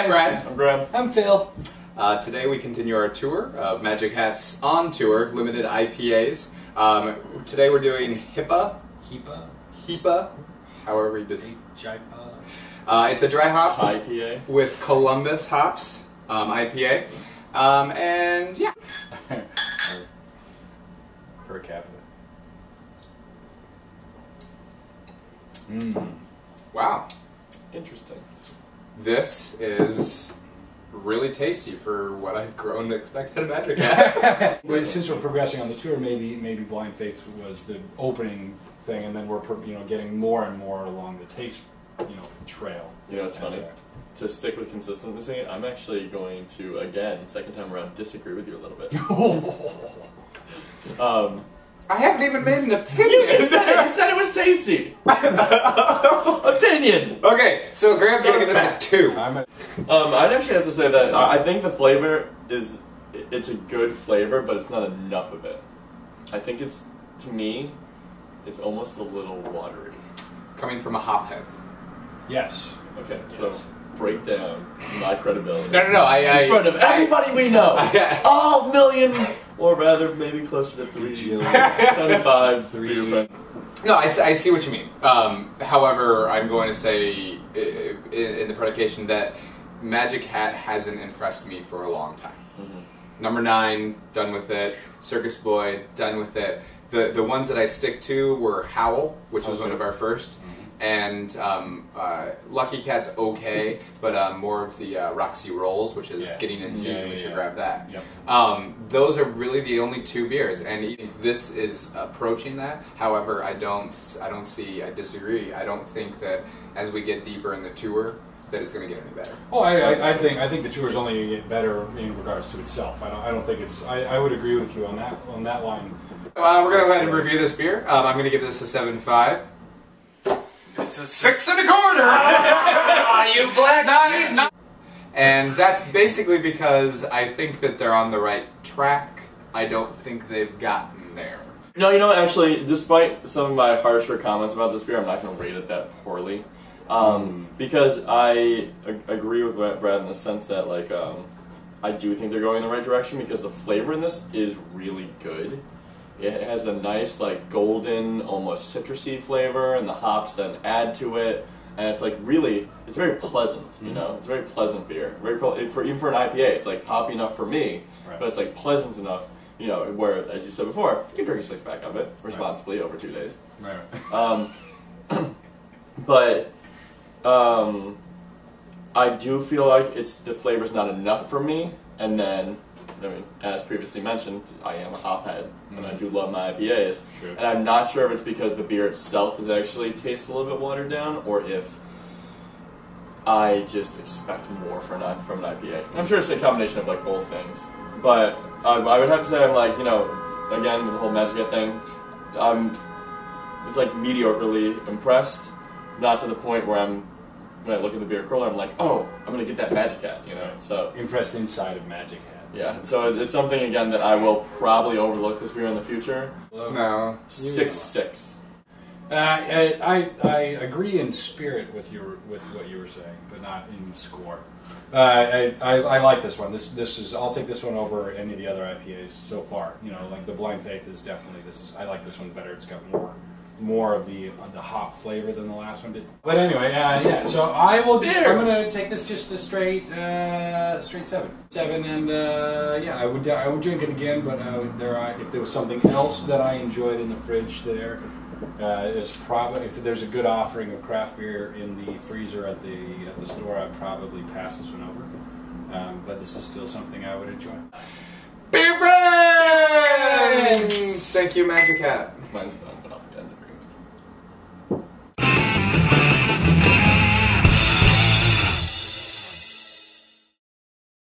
Brad. I'm Graham. I'm Phil. Today we continue our tour of Magic Hat's On Tour limited IPAs. Today we're doing hIPA. hIPA. However you do it. hI.P.A. It's a dry hopped hI.P.A. with Columbus hops, IPA. And yeah. Per capita. Wow. Interesting. This is really tasty for what I've grown to expect out of Magic Hat. Well, since we're progressing on the tour, maybe Blind Faith was the opening thing, and then we're getting more and more along the taste trail. You know, it's funny. To stick with consistency, I'm actually going to, again, second time around, disagree with you a little bit. I haven't even made an opinion. You said it was tasty. Opinion. Okay, so Graham's gonna give this a 2. I'd actually have to say that I think the flavor it's a good flavor, but it's not enough of it. I think to me, it's almost a little watery. Coming from a hophead. Yes. Okay, so break down my credibility. No, in front of everybody we know. All million, or rather, maybe closer to 375. No, I see what you mean. However, I'm going to say in the predication that Magic Hat hasn't impressed me for a long time. Number 9, done with it. Circus Boy, done with it. The ones that I stick to were Howl, which was one of our first. And Lucky Cat's okay, but more of the Roxy Rolls, which is getting in season. We should grab that. Yep. Those are really the only 2 beers, and this is approaching that. However, I disagree. I don't think that as we get deeper in the tour that it's going to get any better. Oh, I think the tour is only going to get better in regards to itself. I don't think it's. I would agree with you on that line. We're going to go ahead and review this beer. I'm going to give this a 7.5. It's a 6 1/4. You black. 9. And that's basically because I think that they're on the right track. I don't think they've gotten there. No, you know, actually, despite some of my harsher comments about this beer, I'm not going to rate it that poorly. Because I agree with Brad in the sense that, like, I do think they're going in the right direction because the flavor in this is really good. It has a nice, like, golden, almost citrusy flavor, and the hops then add to it. And it's, like, really, it's very pleasant, you know? It's a very pleasant beer. Even for an IPA, it's, like, hoppy enough for me, but it's, like, pleasant enough, you know, where, as you said before, you can drink a 6-pack of it responsibly over 2 days. But I do feel like the flavor's not enough for me, and then, I mean, as previously mentioned, I am a hophead, and I do love my IPAs. Sure. And I'm not sure if it's because the beer itself is actually tastes a little bit watered down, or if I just expect more from an IPA. I'm sure it's a combination of, like, both things. But I would have to say I'm, like, you know, again, with the whole Magic Hat thing, it's, like, mediocrely impressed, not to the point where when I look at the beer cooler, I'm like, oh, I'm going to get that Magic Hat, you know, so. Impressed inside of Magic Hat. Yeah, so it's something, again, that I will probably overlook this beer in the future. No. 6.6. I agree in spirit with what you were saying, but not in score. I like this one. This is I'll take this one over any of the other IPAs so far. You know, like the Blind Faith is definitely I like this one better. It's got more of the hop flavor than the last one did. But anyway, yeah. So I'm gonna take this just a straight 7. 7, and yeah, I would drink it again. But if there was something else that I enjoyed in the fridge there, if there's a good offering of craft beer in the freezer at the store, I'd probably pass this one over. But this is still something I would enjoy. Beer Friends! Thank you, Magic Hat. Mine's done.